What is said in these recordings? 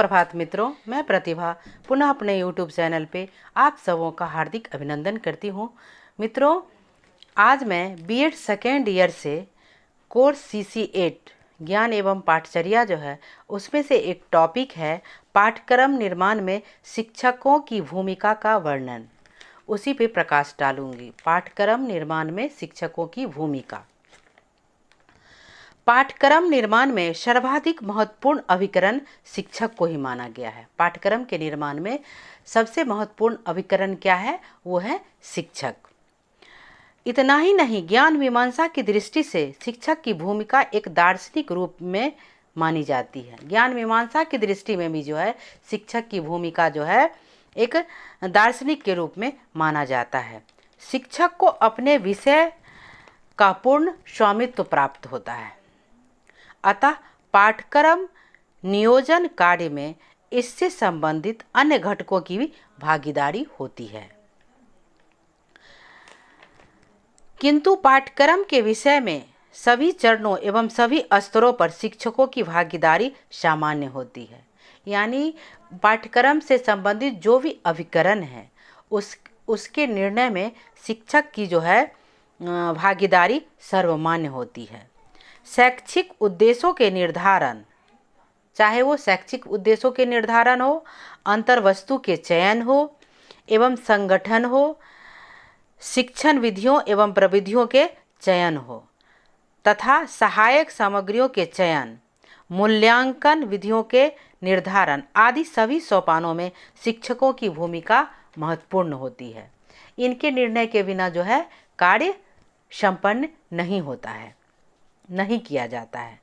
सुप्रभात मित्रों, मैं प्रतिभा पुनः अपने YouTube चैनल पे आप सबों का हार्दिक अभिनंदन करती हूँ। मित्रों, आज मैं बीएड सेकेंड ईयर से कोर्स CC8 ज्ञान एवं पाठचर्या जो है उसमें से एक टॉपिक है पाठ्यक्रम निर्माण में शिक्षकों की भूमिका का वर्णन, उसी पे प्रकाश डालूंगी। पाठ्यक्रम निर्माण में शिक्षकों की भूमिका। पाठ्यक्रम निर्माण में सर्वाधिक महत्वपूर्ण अभिकरण शिक्षक को ही माना गया है। पाठ्यक्रम के निर्माण में सबसे महत्वपूर्ण अभिकरण क्या है? वो है शिक्षक। इतना ही नहीं, ज्ञान मीमांसा की दृष्टि से शिक्षक की भूमिका एक दार्शनिक रूप में मानी जाती है। ज्ञान मीमांसा की दृष्टि में भी जो है शिक्षक की भूमिका जो है एक दार्शनिक के रूप में माना जाता है। शिक्षक को अपने विषय का पूर्ण स्वामित्व प्राप्त होता है, अतः पाठ्यक्रम नियोजन कार्य में इससे संबंधित अन्य घटकों की भी भागीदारी होती है। किंतु पाठ्यक्रम के विषय में सभी चरणों एवं सभी स्तरों पर शिक्षकों की भागीदारी सामान्य होती है। यानी पाठ्यक्रम से संबंधित जो भी अभिकरण है उसके निर्णय में शिक्षक की जो है भागीदारी सर्वमान्य होती है। शैक्षिक उद्देश्यों के निर्धारण, चाहे वो शैक्षिक उद्देश्यों के निर्धारण हो, अंतर्वस्तु के चयन हो एवं संगठन हो, शिक्षण विधियों एवं प्रविधियों के चयन हो तथा सहायक सामग्रियों के चयन, मूल्यांकन विधियों के निर्धारण आदि सभी सोपानों में शिक्षकों की भूमिका महत्वपूर्ण होती है। इनके निर्णय के बिना जो है कार्य संपन्न नहीं होता है, नहीं किया जाता है।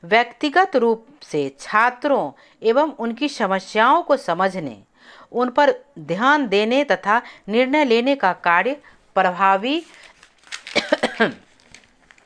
व्यक्तिगत रूप से छात्रों एवं उनकी समस्याओं को समझने, उन पर ध्यान देने तथा निर्णय लेने का कार्य प्रभावी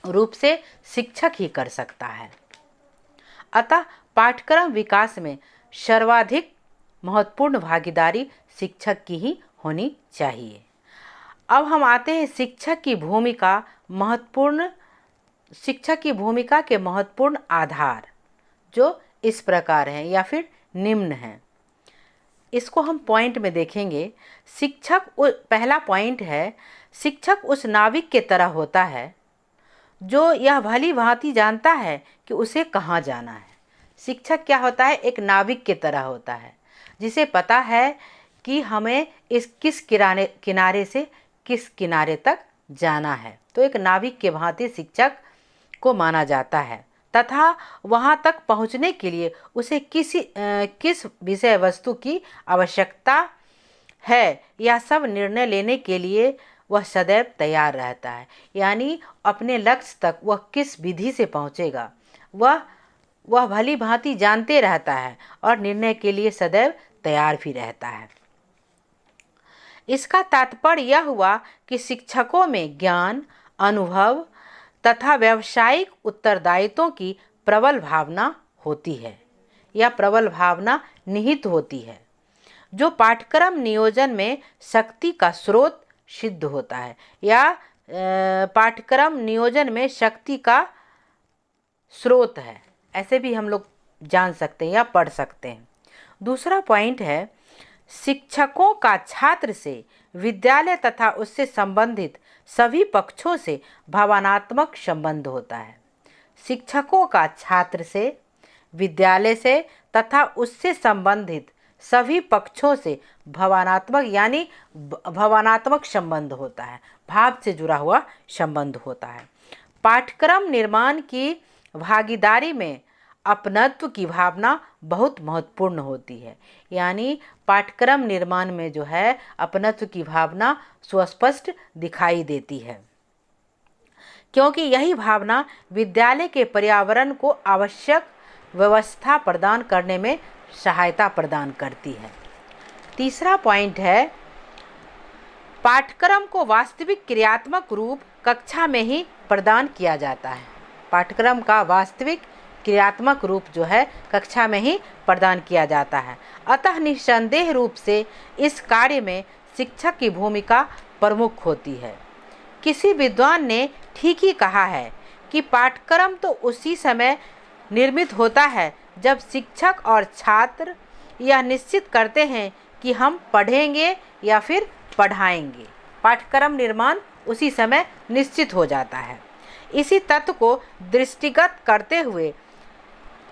रूप से शिक्षक ही कर सकता है। अतः पाठ्यक्रम विकास में सर्वाधिक महत्वपूर्ण भागीदारी शिक्षक की ही होनी चाहिए। अब हम आते हैं शिक्षक की भूमिका के महत्वपूर्ण आधार, जो इस प्रकार हैं या फिर निम्न हैं। इसको हम पॉइंट में देखेंगे। पहला पॉइंट है, शिक्षक उस नाविक के तरह होता है जो यह भली भांति जानता है कि उसे कहाँ जाना है। शिक्षक क्या होता है? एक नाविक के तरह होता है जिसे पता है कि हमें किस किनारे से किस किनारे तक जाना है। तो एक नाविक के भांति शिक्षक को माना जाता है तथा वहाँ तक पहुँचने के लिए उसे किस विषय वस्तु की आवश्यकता है, यह सब निर्णय लेने के लिए वह सदैव तैयार रहता है। यानी अपने लक्ष्य तक वह किस विधि से पहुँचेगा वह भली भांति जानते रहता है और निर्णय के लिए सदैव तैयार भी रहता है। इसका तात्पर्य यह हुआ कि शिक्षकों में ज्ञान, अनुभव तथा व्यावसायिक उत्तरदायित्वों की प्रबल भावना होती है या प्रबल भावना निहित होती है, जो पाठ्यक्रम नियोजन में शक्ति का स्रोत सिद्ध होता है या पाठ्यक्रम नियोजन में शक्ति का स्रोत है, ऐसे भी हम लोग जान सकते हैं या पढ़ सकते हैं। दूसरा पॉइंट है, शिक्षकों का छात्र से, विद्यालय तथा उससे संबंधित सभी पक्षों से भावनात्मक संबंध होता है। शिक्षकों का छात्र से, विद्यालय से तथा उससे संबंधित सभी पक्षों से भावनात्मक संबंध होता है, भाव से जुड़ा हुआ संबंध होता है। पाठ्यक्रम निर्माण की भागीदारी में अपनत्व की भावना बहुत महत्वपूर्ण होती है। यानी पाठ्यक्रम निर्माण में जो है अपनत्व की भावना सुस्पष्ट दिखाई देती है, क्योंकि यही भावना विद्यालय के पर्यावरण को आवश्यक व्यवस्था प्रदान करने में सहायता प्रदान करती है। तीसरा पॉइंट है, पाठ्यक्रम को वास्तविक क्रियात्मक रूप कक्षा में ही प्रदान किया जाता है। पाठ्यक्रम का वास्तविक क्रियात्मक रूप जो है कक्षा में ही प्रदान किया जाता है। अतः निस्संदेह रूप से इस कार्य में शिक्षक की भूमिका प्रमुख होती है। किसी विद्वान ने ठीक ही कहा है कि पाठ्यक्रम तो उसी समय निर्मित होता है जब शिक्षक और छात्र यह निश्चित करते हैं कि हम पढ़ेंगे या फिर पढ़ाएंगे। पाठ्यक्रम निर्माण उसी समय निश्चित हो जाता है। इसी तत्व को दृष्टिगत करते हुए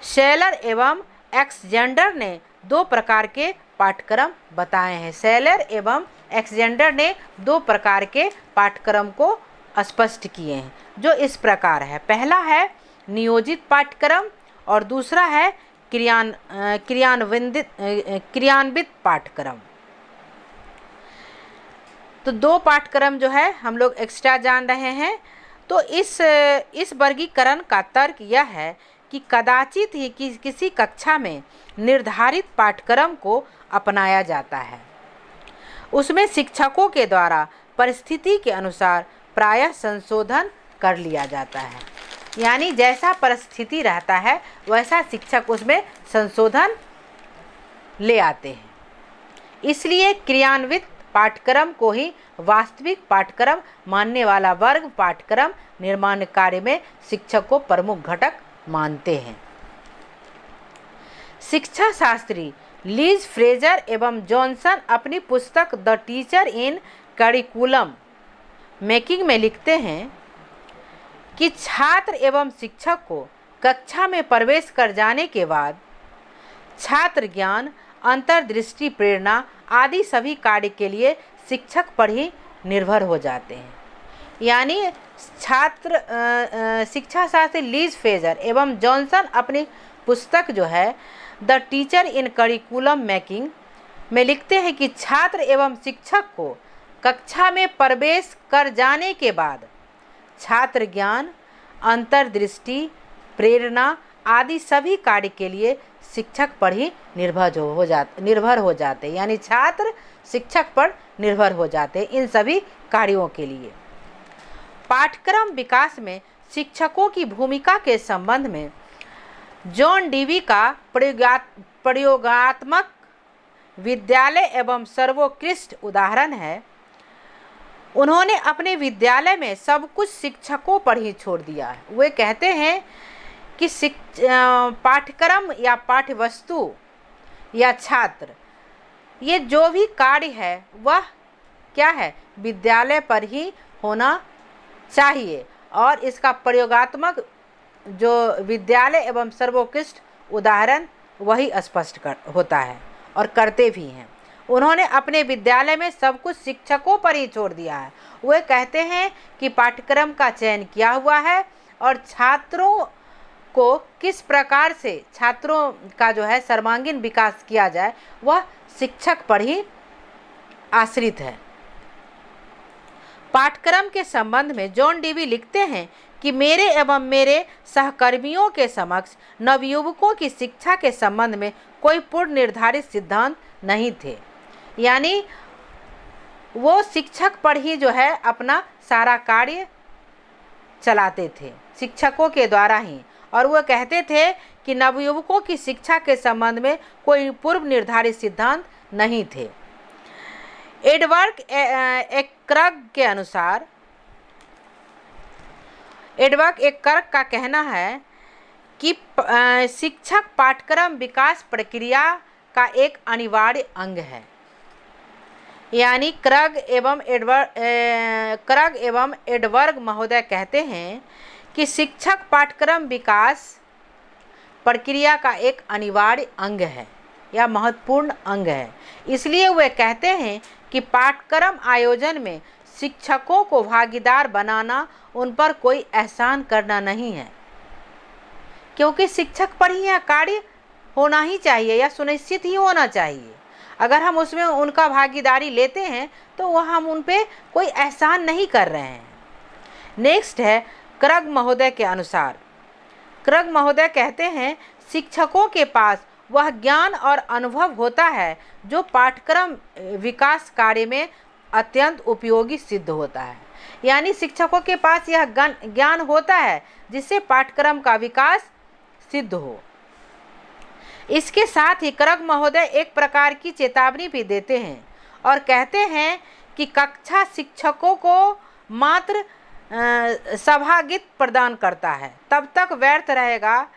शेलर एवं एक्सजेंडर ने दो प्रकार के पाठ्यक्रम बताए हैं। शेलर एवं एक्सजेंडर ने दो प्रकार के पाठ्यक्रम को स्पष्ट किए हैं, जो इस प्रकार है। पहला है नियोजित पाठ्यक्रम और दूसरा है क्रियान्वित पाठ्यक्रम। तो दो पाठ्यक्रम जो है हम लोग एक्स्ट्रा जान रहे हैं। तो इस वर्गीकरण का तर्क यह है कि कदाचित ही किसी कक्षा में निर्धारित पाठ्यक्रम को अपनाया जाता है। उसमें शिक्षकों के द्वारा परिस्थिति के अनुसार प्रायः संशोधन कर लिया जाता है। यानी जैसा परिस्थिति रहता है वैसा शिक्षक उसमें संशोधन ले आते हैं। इसलिए क्रियान्वित पाठ्यक्रम को ही वास्तविक पाठ्यक्रम मानने वाला वर्ग पाठ्यक्रम निर्माण कार्य में शिक्षक को प्रमुख घटक मानते हैं। शिक्षा शास्त्री लीज फ्रेजर एवं जॉनसन अपनी पुस्तक the teacher in curriculum making में लिखते हैं कि छात्र एवं शिक्षक को कक्षा में प्रवेश कर जाने के बाद छात्र ज्ञान, अंतर्दृष्टि, प्रेरणा आदि सभी कार्य के लिए शिक्षक पर ही निर्भर हो जाते हैं। यानी शिक्षा शास्त्री लीज फ्रेजर एवं जॉनसन अपनी पुस्तक जो है the teacher in curriculum making में लिखते हैं कि छात्र एवं शिक्षक को कक्षा में प्रवेश कर जाने के बाद छात्र ज्ञान, अंतर्दृष्टि, प्रेरणा आदि सभी कार्य के लिए शिक्षक पर ही निर्भर हो जाते हैं। यानी छात्र शिक्षक पर निर्भर हो जाते हैं इन सभी कार्यों के लिए। पाठ्यक्रम विकास में शिक्षकों की भूमिका के संबंध में जॉन डीवी का प्रयोगात्मक विद्यालय एवं सर्वोत्कृष्ट उदाहरण है। उन्होंने अपने विद्यालय में सब कुछ शिक्षकों पर ही छोड़ दिया है। वे कहते हैं कि पाठ्यक्रम या पाठ्यवस्तु या छात्र ये जो भी कार्य है वह क्या है, विद्यालय पर ही होना चाहिए। और इसका प्रयोगात्मक जो विद्यालय एवं सर्वोत्कृष्ट उदाहरण वही स्पष्ट होता है और करते भी हैं। उन्होंने अपने विद्यालय में सब कुछ शिक्षकों पर ही छोड़ दिया है। वे कहते हैं कि पाठ्यक्रम का चयन किया हुआ है और छात्रों को किस प्रकार से छात्रों का जो है सर्वांगीण विकास किया जाए वह शिक्षक पर ही आश्रित है। पाठ्यक्रम के संबंध में जॉन डीवी लिखते हैं कि मेरे एवं मेरे सहकर्मियों के समक्ष नवयुवकों की शिक्षा के संबंध में कोई पूर्व निर्धारित सिद्धांत नहीं थे। यानी वो शिक्षक पर ही जो है अपना सारा कार्य चलाते थे, शिक्षकों के द्वारा ही। और वो कहते थे कि नवयुवकों की शिक्षा के संबंध में कोई पूर्व निर्धारित सिद्धांत नहीं थे। एडवर्ड एकर्ग का कहना है कि शिक्षक पाठ्यक्रम विकास प्रक्रिया का एक अनिवार्य अंग है। यानी क्रग एवं एडवर्ग महोदय कहते हैं कि शिक्षक पाठ्यक्रम विकास प्रक्रिया का एक अनिवार्य अंग है या महत्वपूर्ण अंग है। इसलिए वे कहते हैं कि पाठ्यक्रम आयोजन में शिक्षकों को भागीदार बनाना उन पर कोई एहसान करना नहीं है, क्योंकि शिक्षक पर ही यह कार्य होना ही चाहिए या सुनिश्चित ही होना चाहिए। अगर हम उसमें उनका भागीदारी लेते हैं तो वह हम उन पे कोई एहसान नहीं कर रहे हैं। नेक्स्ट है क्रग महोदय के अनुसार। क्रग महोदय कहते हैं शिक्षकों के पास वह ज्ञान और अनुभव होता है जो पाठ्यक्रम विकास कार्य में अत्यंत उपयोगी सिद्ध होता है। यानी शिक्षकों के पास यह ज्ञान होता है जिससे पाठ्यक्रम का विकास सिद्ध हो। इसके साथ ही क्रग महोदय एक प्रकार की चेतावनी भी देते हैं और कहते हैं कि कक्षा शिक्षकों को मात्र सभागित प्रदान करता है, तब तक व्यर्थ रहेगा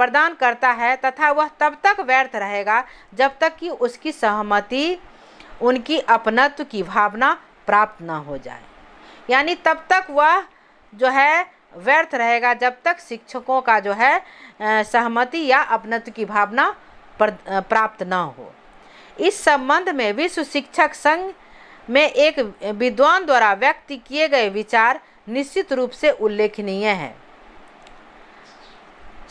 प्रदान करता है तथा वह तब तक व्यर्थ रहेगा जब तक कि उसकी सहमति, उनकी अपनत्व की भावना प्राप्त न हो जाए। यानी तब तक वह जो है व्यर्थ रहेगा जब तक शिक्षकों का जो है सहमति या अपनत्व की भावना प्राप्त न हो। इस संबंध में विश्व शिक्षक संघ में एक विद्वान द्वारा व्यक्त किए गए विचार निश्चित रूप से उल्लेखनीय है।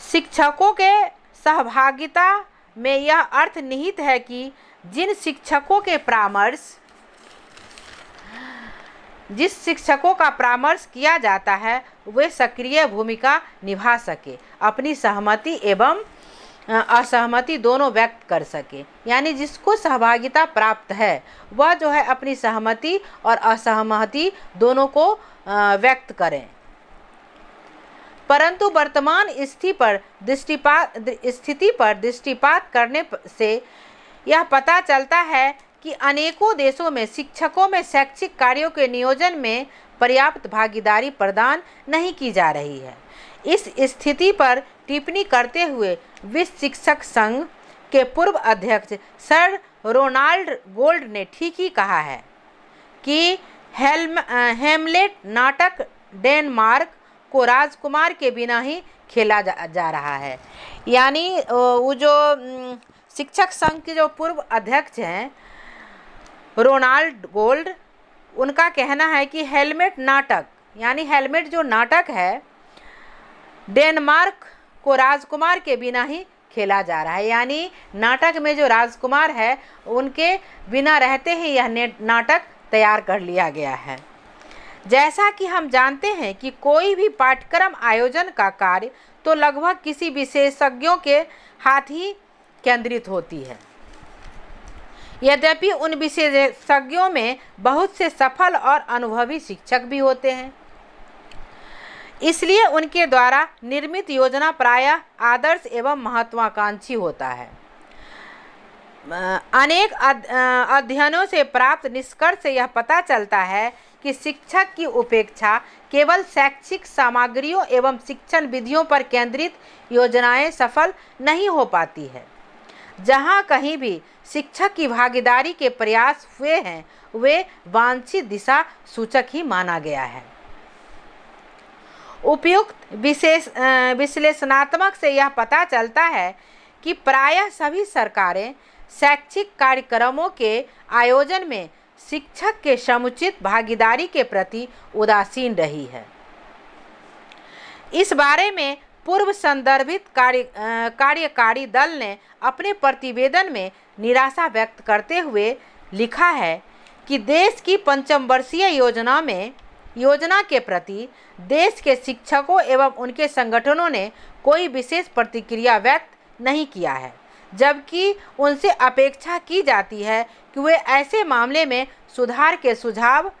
शिक्षकों के सहभागिता में यह अर्थ निहित है कि जिस शिक्षकों का परामर्श किया जाता है वे सक्रिय भूमिका निभा सके, अपनी सहमति एवं असहमति दोनों व्यक्त कर सके। यानी जिसको सहभागिता प्राप्त है वह जो है अपनी सहमति और असहमति दोनों को व्यक्त करें। परंतु वर्तमान स्थिति पर दृष्टिपात करने से यह पता चलता है कि अनेकों देशों में शिक्षकों में शैक्षिक कार्यों के नियोजन में पर्याप्त भागीदारी प्रदान नहीं की जा रही है। इस स्थिति पर टिप्पणी करते हुए विश्व शिक्षक संघ के पूर्व अध्यक्ष सर रोनाल्ड गोल्ड ने ठीक ही कहा है कि हेमलेट नाटक डेनमार्क को राजकुमार के बिना ही खेला जा रहा है। यानी वो जो शिक्षक संघ के जो पूर्व अध्यक्ष हैं रोनाल्ड गोल्ड, उनका कहना है कि हेलमेट नाटक यानी हेलमेट जो नाटक है डेनमार्क को राजकुमार के बिना ही खेला जा रहा है। यानी नाटक में जो राजकुमार है उनके बिना रहते ही यह नाटक तैयार कर लिया गया है। जैसा कि हम जानते हैं कि कोई भी पाठ्यक्रम आयोजन का कार्य तो लगभग किसी विशेषज्ञों के हाथ ही केंद्रित होती है। यद्यपि उन विशेषज्ञों में बहुत से सफल और अनुभवी शिक्षक भी होते हैं, इसलिए उनके द्वारा निर्मित योजना प्रायः आदर्श एवं महत्वाकांक्षी होता है। अनेक अध्ययनों से प्राप्त निष्कर्ष से यह पता चलता है कि शिक्षक की उपेक्षा केवल शैक्षिक सामग्रियों एवं शिक्षण विधियों पर केंद्रित योजनाएं सफल नहीं हो पाती है। जहां कहीं भी शिक्षक की भागीदारी के प्रयास हुए हैं वे वांछित दिशा सूचक ही माना गया है। उपयुक्त विश्लेषणात्मक से यह पता चलता है कि प्रायः सभी सरकारें शैक्षिक कार्यक्रमों के आयोजन में शिक्षक के समुचित भागीदारी के प्रति उदासीन रही है। इस बारे में पूर्व संदर्भित कार्यकारी दल ने अपने प्रतिवेदन में निराशा व्यक्त करते हुए लिखा है कि देश की पंचम वर्षीय योजना के प्रति देश के शिक्षकों एवं उनके संगठनों ने कोई विशेष प्रतिक्रिया व्यक्त नहीं किया है, जबकि उनसे अपेक्षा की जाती है कि वे ऐसे मामले में सुधार के सुझाव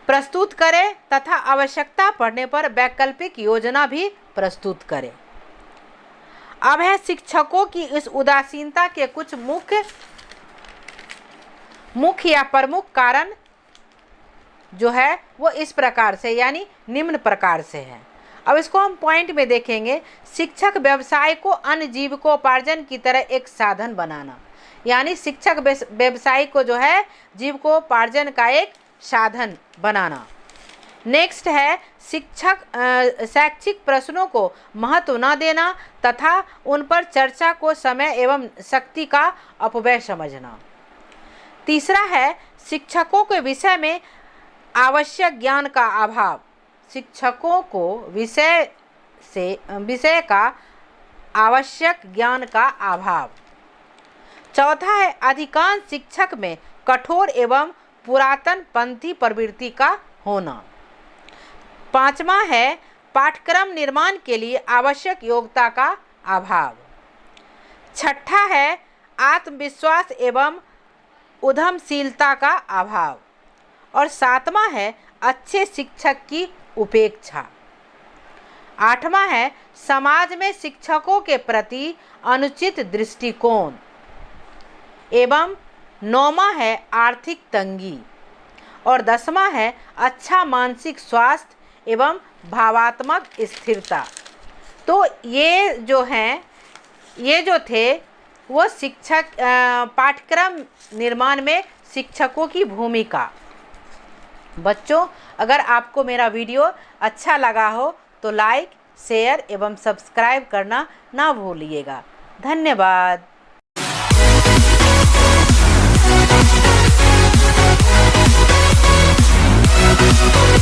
प्रस्तुत करें तथा आवश्यकता पड़ने पर वैकल्पिक योजना भी प्रस्तुत करें। अब है शिक्षकों की इस उदासीनता के कुछ मुख्य या प्रमुख कारण जो है वो इस प्रकार से यानी निम्न प्रकार से है। अब इसको हम पॉइंट में देखेंगे। शिक्षक व्यवसाय को अन्य जीविकोपार्जन की तरह एक साधन बनाना, यानी शिक्षक व्यवसाय को जो है जीविकोपार्जन का एक साधन बनाना। नेक्स्ट है शैक्षिक प्रश्नों को महत्व न देना तथा उन पर चर्चा को समय एवं शक्ति का अपव्यय समझना। तीसरा है शिक्षकों के विषय में आवश्यक ज्ञान का अभाव, शिक्षकों को विषय का आवश्यक ज्ञान का अभाव। चौथा है अधिकांश शिक्षक में कठोर एवं पुरातन पंथी प्रवृत्ति का होना। पांचवा है पाठ्यक्रम निर्माण के लिए आवश्यक योग्यता का अभाव। छठा है आत्मविश्वास एवं उद्यमशीलता का अभाव। और सातवां है अच्छे शिक्षक की उपेक्षा। आठवां है समाज में शिक्षकों के प्रति अनुचित दृष्टिकोण। एवं नौवां है आर्थिक तंगी। और 10वां है अच्छा मानसिक स्वास्थ्य एवं भावात्मक स्थिरता। तो ये जो हैं, ये जो थे वो शिक्षक पाठ्यक्रम निर्माण में शिक्षकों की भूमिका। बच्चों, अगर आपको मेरा वीडियो अच्छा लगा हो तो लाइक, शेयर एवं सब्सक्राइब करना ना भूलिएगा। धन्यवाद।